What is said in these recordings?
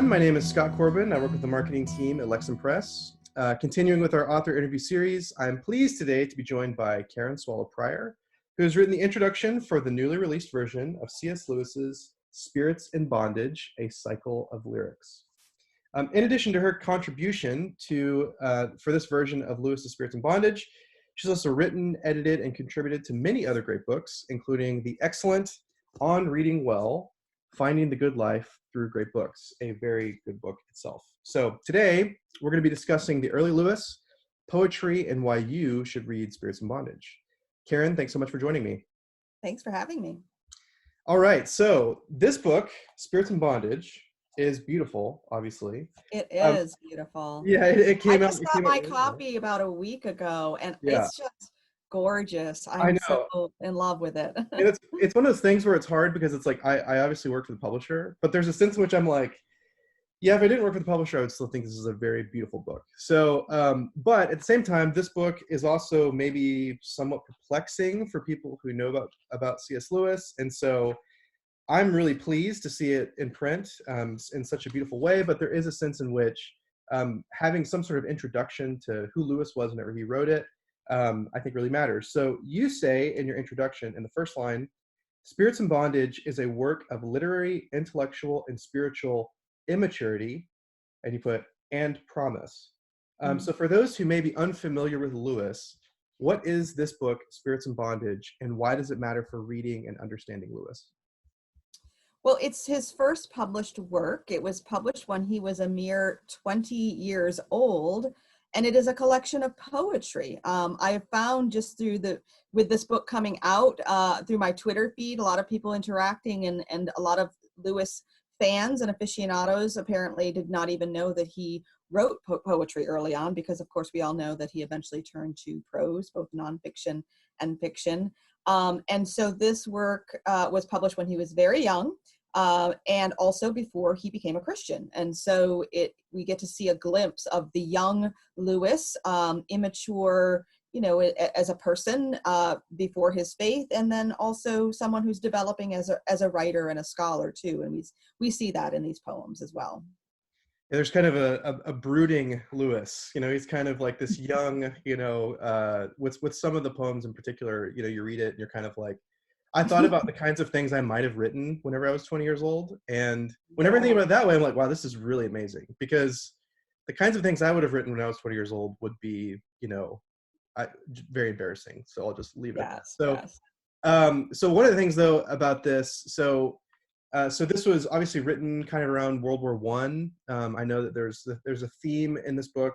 everyone. My name is Scott Corbin. I work with the marketing team at Lexham Press. Continuing with our author interview series, I'm pleased today to be joined by Karen Swallow-Prior, who has written the introduction for the newly released version of C.S. Lewis's Spirits in Bondage, A Cycle of Lyrics. In addition to her contribution for this version of Lewis's Spirits in Bondage, she's also written, edited, and contributed to many other great books, including the excellent On Reading Well, Finding the Good Life Through Great Books, a very good book itself. So today, we're going to be discussing the early Lewis, poetry, and why you should read Spirits in Bondage. Karen, thanks so much for joining me. Thanks for having me. All right, so this book, Spirits in Bondage, is beautiful, obviously. It is beautiful. Yeah, it came out. I just got my copy about a week ago, and it's just gorgeous. I'm so in love with it. It's one of those things where it's hard because it's like, I obviously worked for the publisher, but there's a sense in which I'm like, yeah, if I didn't work for the publisher, I would still think this is a very beautiful book. So, but at the same time, this book is also maybe somewhat perplexing for people who know about C.S. Lewis. And so I'm really pleased to see it in print in such a beautiful way, but there is a sense in which having some sort of introduction to who Lewis was whenever he wrote it, I think really matters. So you say in your introduction, in the first line, Spirits in Bondage is a work of literary, intellectual, and spiritual immaturity, and you put, and promise. So for those who may be unfamiliar with Lewis, what is this book, Spirits in Bondage, and why does it matter for reading and understanding Lewis? Well, it's his first published work. It was published when he was a mere 20 years old, and it is a collection of poetry. I have found just with this book coming out through my Twitter feed, a lot of people interacting, and a lot of Lewis fans and aficionados apparently did not even know that he wrote poetry early on, because of course we all know that he eventually turned to prose, both nonfiction and fiction. And so this work was published when he was very young, and also before he became a Christian. And so we get to see a glimpse of the young Lewis, immature, as a person before his faith, and then also someone who's developing as a writer and a scholar too. And we see that in these poems as well. Yeah, there's kind of a brooding Lewis. He's kind of like this young, with some of the poems in particular, you read it and you're kind of like, I thought about the kinds of things I might have written whenever I was 20 years old. And whenever I think about it that way, I'm like, wow, this is really amazing, because the kinds of things I would have written when I was 20 years old would be, very embarrassing. So I'll just leave it. So one of the things though about this, so this was obviously written kind of around World War I. I know that there's a theme in this book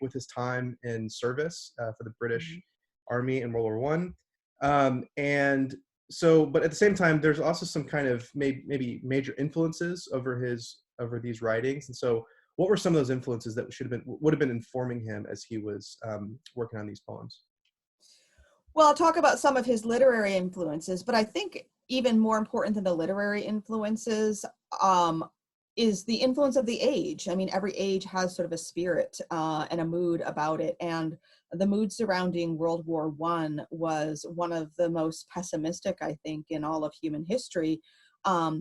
with his time in service for the British Army in World War I. And so, but at the same time, there's also some kind of maybe major influences over these writings. And so what were some of those influences that would have been informing him as he was working on these poems? Well, I'll talk about some of his literary influences, but I think even more important than the literary influences is the influence of the age. I mean, every age has sort of a spirit and a mood about it. And the mood surrounding World War I was one of the most pessimistic, I think, in all of human history,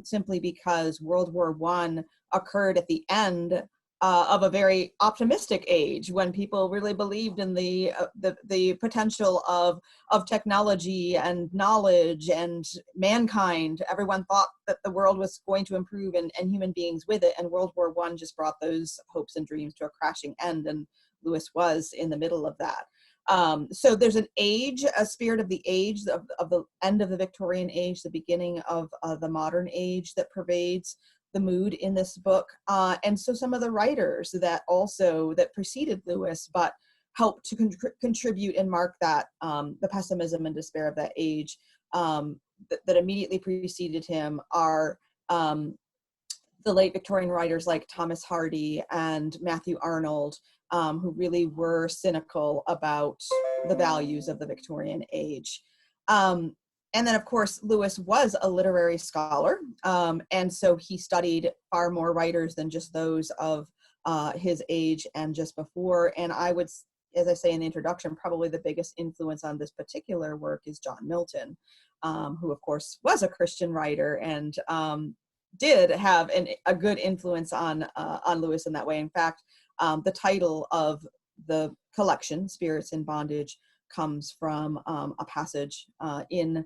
simply because World War I occurred at the end of a very optimistic age, when people really believed in the potential of technology and knowledge and mankind. Everyone thought that the world was going to improve and human beings with it. And World War I just brought those hopes and dreams to a crashing end. And Lewis was in the middle of that. So there's an age, a spirit of the age, of the end of the Victorian age, the beginning of the modern age, that pervades the mood in this book. And so some of the writers that preceded Lewis, but helped to contribute and mark that, the pessimism and despair of that age, that immediately preceded him, are the late Victorian writers like Thomas Hardy and Matthew Arnold, who really were cynical about the values of the Victorian age. And then, of course, Lewis was a literary scholar, and so he studied far more writers than just those of his age and just before. And I would, as I say in the introduction, probably the biggest influence on this particular work is John Milton, who, of course, was a Christian writer and did have a good influence on Lewis in that way. In fact, the title of the collection, Spirits in Bondage, comes from a passage in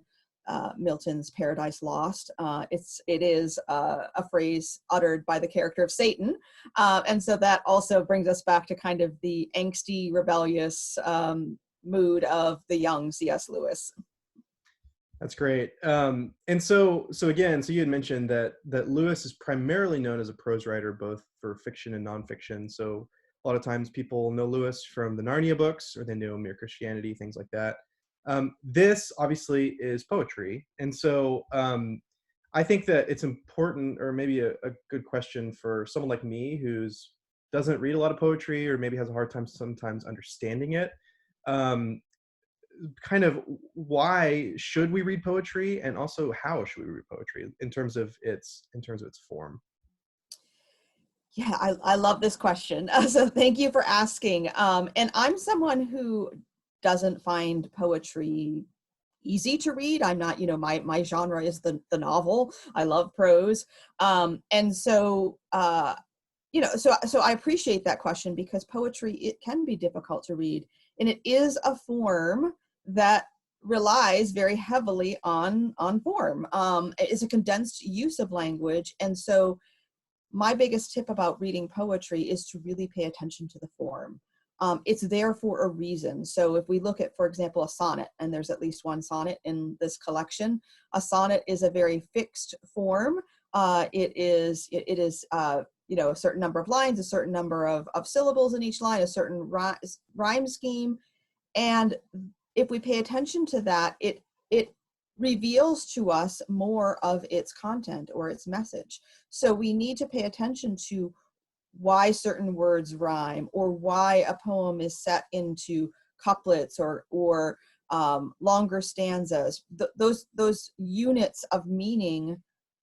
Milton's Paradise Lost. It is a phrase uttered by the character of Satan, and so that also brings us back to kind of the angsty, rebellious mood of the young C.S. Lewis. That's great. And so again, so you had mentioned that Lewis is primarily known as a prose writer, both for fiction and nonfiction. So a lot of times people know Lewis from the Narnia books, or they know Mere Christianity, things like that. This obviously is poetry, and so I think that it's important, or maybe a good question for someone like me who's doesn't read a lot of poetry, or maybe has a hard time sometimes understanding it. Um, Kind of, why should we read poetry, and also how should we read poetry in terms of its form? Yeah, I love this question. So thank you for asking. And I'm someone who doesn't find poetry easy to read. I'm not, my genre is the novel. I love prose. And so, so I appreciate that question, because poetry, it can be difficult to read. And it is a form that relies very heavily on form. It's a condensed use of language. And so my biggest tip about reading poetry is to really pay attention to the form. It's there for a reason. So if we look at, for example, a sonnet, and there's at least one sonnet in this collection, a sonnet is a very fixed form. It is a certain number of lines, a certain number of syllables in each line, a certain rhyme scheme. And if we pay attention to that, it reveals to us more of its content or its message. So we need to pay attention to why certain words rhyme, or why a poem is set into couplets or longer stanzas. Those units of meaning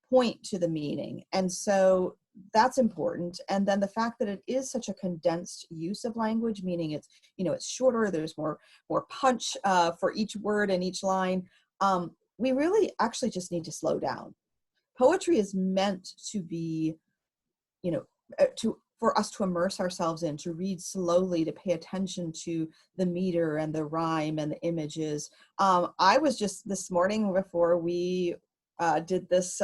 point to the meaning. And so that's important. And then the fact that it is such a condensed use of language, meaning it's shorter, there's more punch for each word and each line. We really actually just need to slow down. Poetry is meant to be, for us to immerse ourselves in, to read slowly, to pay attention to the meter and the rhyme and the images. I was just this morning, before we did this,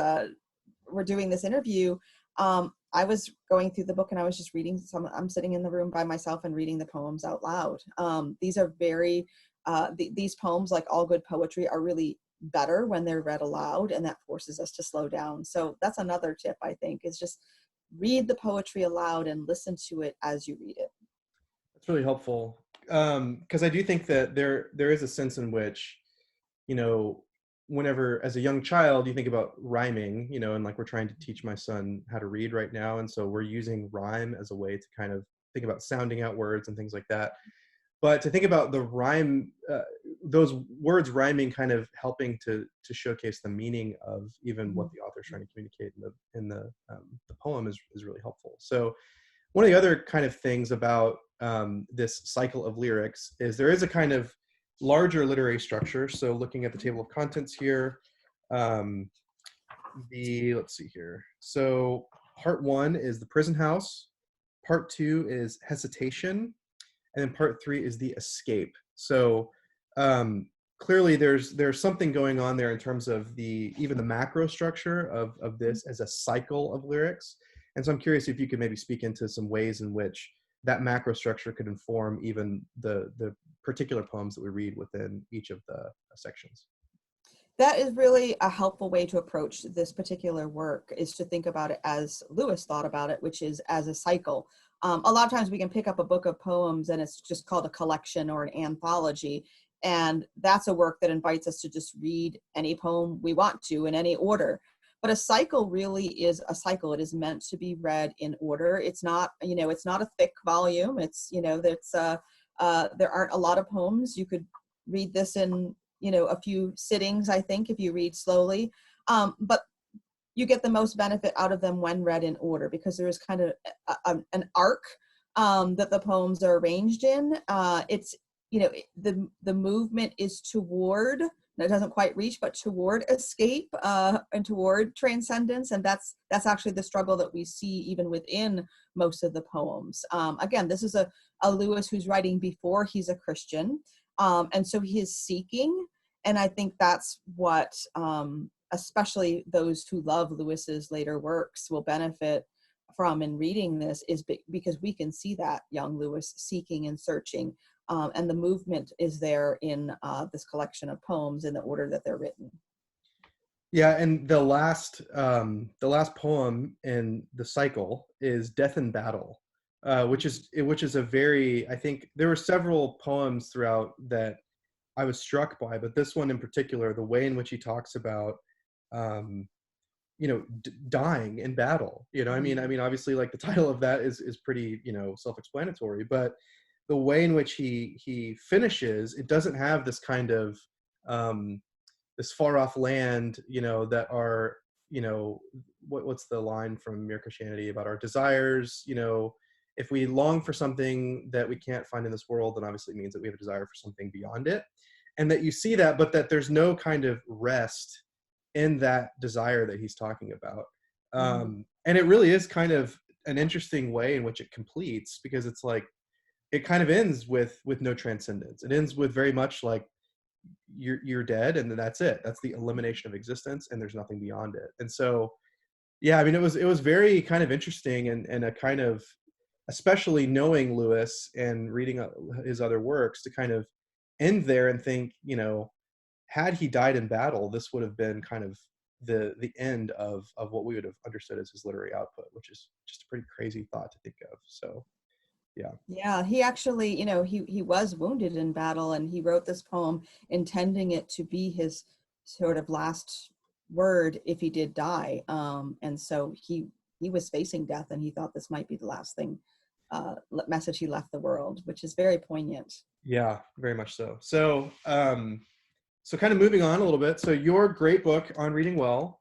we're doing this interview, I was going through the book, and I was just reading I'm sitting in the room by myself and reading the poems out loud. These are very, these poems, like all good poetry, are really better when they're read aloud, and that forces us to slow down. So that's another tip, I think, is just read the poetry aloud and listen to it as you read it. That's really helpful, because I do think that there is a sense in which, whenever as a young child you think about rhyming, and like we're trying to teach my son how to read right now, and so we're using rhyme as a way to kind of think about sounding out words and things like that. But to think about the rhyme, those words rhyming, kind of helping to showcase the meaning of even what the author's trying to communicate in the poem is really helpful. So one of the other kind of things about this cycle of lyrics is there is a kind of larger literary structure. So looking at the table of contents here, let's see here. So part 1 is the prison house, part 2 is hesitation, and then part 3 is the escape. So clearly there's something going on there in terms of even the macro structure of this as a cycle of lyrics. And so I'm curious if you could maybe speak into some ways in which that macro structure could inform even the particular poems that we read within each of the sections. That is really a helpful way to approach this particular work, is to think about it as Lewis thought about it, which is as a cycle. A lot of times we can pick up a book of poems and it's just called a collection or an anthology. And that's a work that invites us to just read any poem we want to in any order. But a cycle really is a cycle. It is meant to be read in order. It's not, it's not a thick volume. It's, there aren't a lot of poems. You could read this in, a few sittings, I think, if you read slowly. But you get the most benefit out of them when read in order, because there is kind of an arc that the poems are arranged in. It's, the movement is toward it doesn't quite reach, but toward escape and toward transcendence. And that's actually the struggle that we see even within most of the poems. Again, this is a Lewis who's writing before he's a Christian. And so he is seeking. And I think that's what especially those who love Lewis's later works will benefit from in reading this, is because we can see that young Lewis seeking and searching. And the movement is there in this collection of poems in the order that they're written. Yeah, and the last poem in the cycle is Death and Battle, which is a very, I think there were several poems throughout that I was struck by, but this one in particular, the way in which he talks about dying in battle. I mean obviously, like, the title of that is pretty self-explanatory, but the way in which he finishes, it doesn't have this kind of this far off land, that are, what's the line from Mere Christianity about our desires? If we long for something that we can't find in this world, then obviously it means that we have a desire for something beyond it. And that you see that, but that there's no kind of rest in that desire that he's talking about. And it really is kind of an interesting way in which it completes, because it's like, it kind of ends with no transcendence. It ends with very much like, you're dead, and then that's it. That's the elimination of existence, and there's nothing beyond it. And so, yeah, I mean, it was very kind of interesting, and a kind of, especially knowing Lewis and reading his other works, to kind of end there and think, had he died in battle, this would have been kind of the end of what we would have understood as his literary output, which is just a pretty crazy thought to think of. So, yeah. Yeah, he actually, he was wounded in battle, and he wrote this poem intending it to be his sort of last word if he did die. And so he was facing death, and he thought this might be the last message he left the world, which is very poignant. Yeah, very much so. So, so kind of moving on a little bit. So your great book on reading well,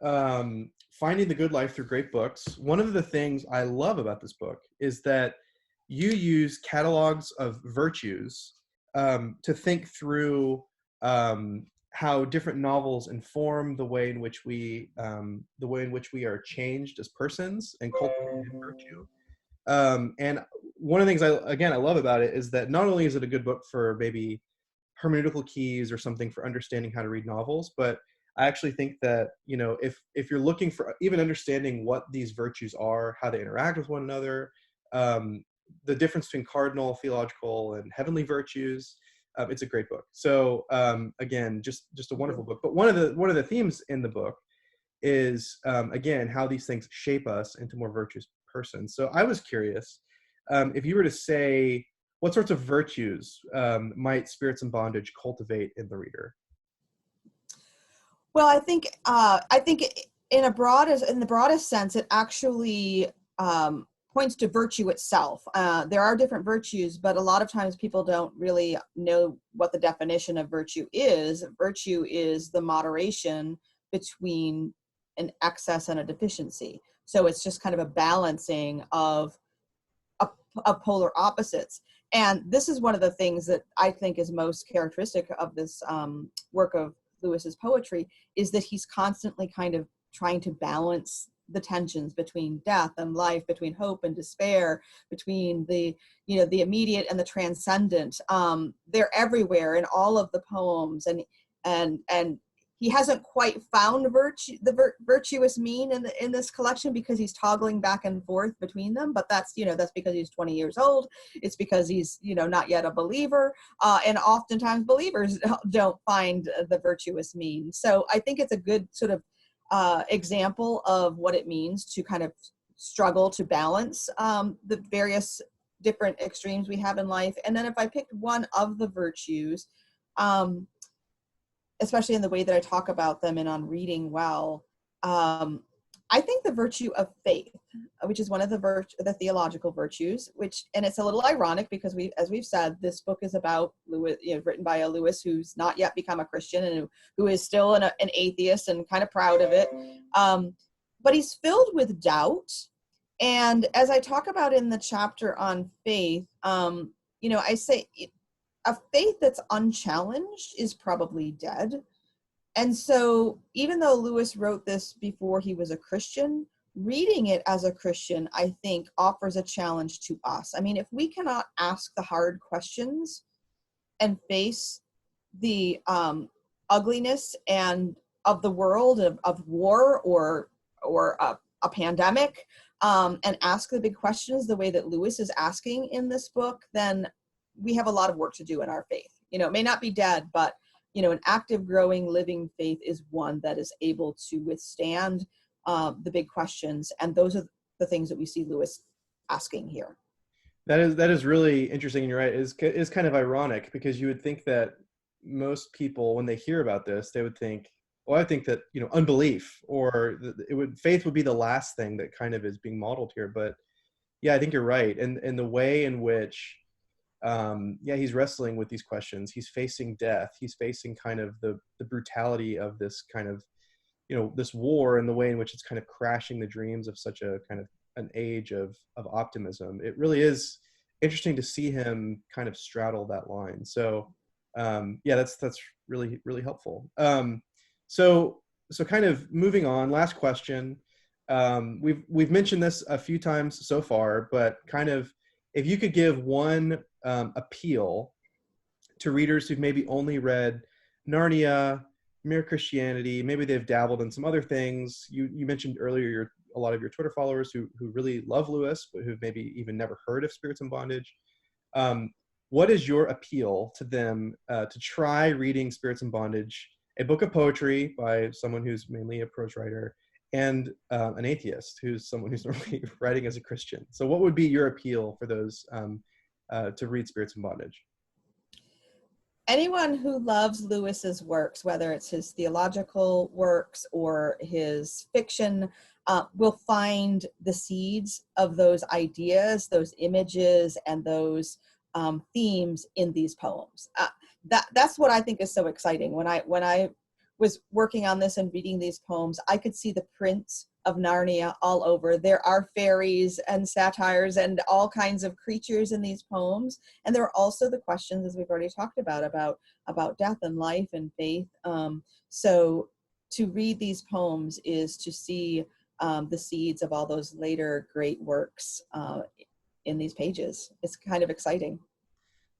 Finding the Good Life Through Great Books. One of the things I love about this book is that you use catalogs of virtues to think through how different novels inform the way in which we are changed as persons and cultivated virtue. And one of the things I love about it is that not only is it a good book for maybe hermeneutical keys or something for understanding how to read novels, but I actually think that, if you're looking for even understanding what these virtues are, how they interact with one another, the difference between cardinal, theological, and heavenly virtues, it's a great book. So again, just a wonderful book. But one of the themes in the book is again how these things shape us into more virtuous persons. So I was curious, if you were to say, what sorts of virtues might Spirits in Bondage cultivate in the reader? Well, I think in the broadest sense, it actually points to virtue itself. There are different virtues, but a lot of times people don't really know what the definition of virtue is. Virtue is the moderation between an excess and a deficiency. So it's just kind of a balancing of polar opposites. And this is one of the things that I think is most characteristic of this work of Lewis's poetry, is that he's constantly kind of trying to balance the tensions between death and life, between hope and despair, between the immediate and the transcendent. They're everywhere in all of the poems, and he hasn't quite found the virtuous mean in this collection, because he's toggling back and forth between them. But that's because he's 20 years old. It's because he's not yet a believer, and oftentimes believers don't find the virtuous mean. So I think it's a good sort of example of what it means to kind of struggle to balance the various different extremes we have in life. And then if I picked one of the virtues, especially in the way that I talk about them and on reading well, I think the virtue of faith, which is one of the theological virtues, and it's a little ironic because as we've said, this book is about Lewis, written by a Lewis who's not yet become a Christian and who is still an atheist and kind of proud of it. But he's filled with doubt. And as I talk about in the chapter on faith, I say, a faith that's unchallenged is probably dead. And so even though Lewis wrote this before he was a Christian, reading it as a Christian, I think, offers a challenge to us. I mean, if we cannot ask the hard questions and face the ugliness and of the world, of war or a pandemic, and ask the big questions the way that Lewis is asking in this book, then we have a lot of work to do in our faith. You know, it may not be dead, but an active, growing, living faith is one that is able to withstand the big questions, and those are the things that we see Lewis asking here. That is really interesting, and you're right. Is kind of ironic, because you would think that most people, when they hear about this, they would think, well, I think that unbelief or faith would be the last thing that kind of is being modeled here. But yeah, I think you're right, and the way in which he's wrestling with these questions. He's facing death. He's facing kind of the brutality of this kind of this war, and the way in which it's kind of crashing the dreams of such a kind of an age of optimism. It really is interesting to see him kind of straddle that line. So that's really, really helpful. So kind of moving on, last question. We've mentioned this a few times so far, but kind of, if you could give one appeal to readers who've maybe only read Narnia, Mere Christianity, maybe they've dabbled in some other things. You mentioned earlier a lot of your Twitter followers who really love Lewis, but who've maybe even never heard of Spirits in Bondage. What is your appeal to them to try reading Spirits in Bondage, a book of poetry by someone who's mainly a prose writer, and an atheist who's someone who's normally writing as a Christian? So what would be your appeal for those to read Spirits in Bondage? Anyone who loves Lewis's works, whether it's his theological works or his fiction, will find the seeds of those ideas, those images, and those themes in these poems. That's what I think is so exciting. When I was working on this and reading these poems, I could see the prints of Narnia all over. There are fairies and satyrs and all kinds of creatures in these poems. And there are also the questions, as we've already talked about death and life and faith. So to read these poems is to see the seeds of all those later great works in these pages. It's kind of exciting.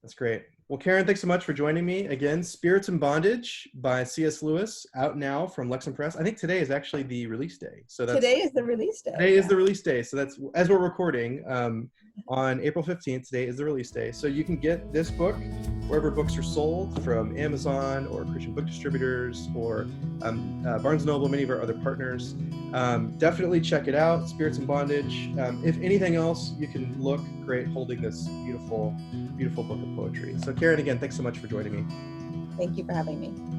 That's great. Well, Karen, thanks so much for joining me again. Spirits in Bondage by C.S. Lewis, out now from Lexham Press. I think today is actually the release day. So today is the release day. Today is the release day. So that's, as we're recording, on April 15th, today is the release day. So you can get this book wherever books are sold, from Amazon or Christian book distributors or Barnes & Noble, many of our other partners. Definitely check it out, Spirits in Bondage. If anything else, you can look great holding this beautiful, beautiful book of poetry. So Karen, again, thanks so much for joining me. Thank you for having me.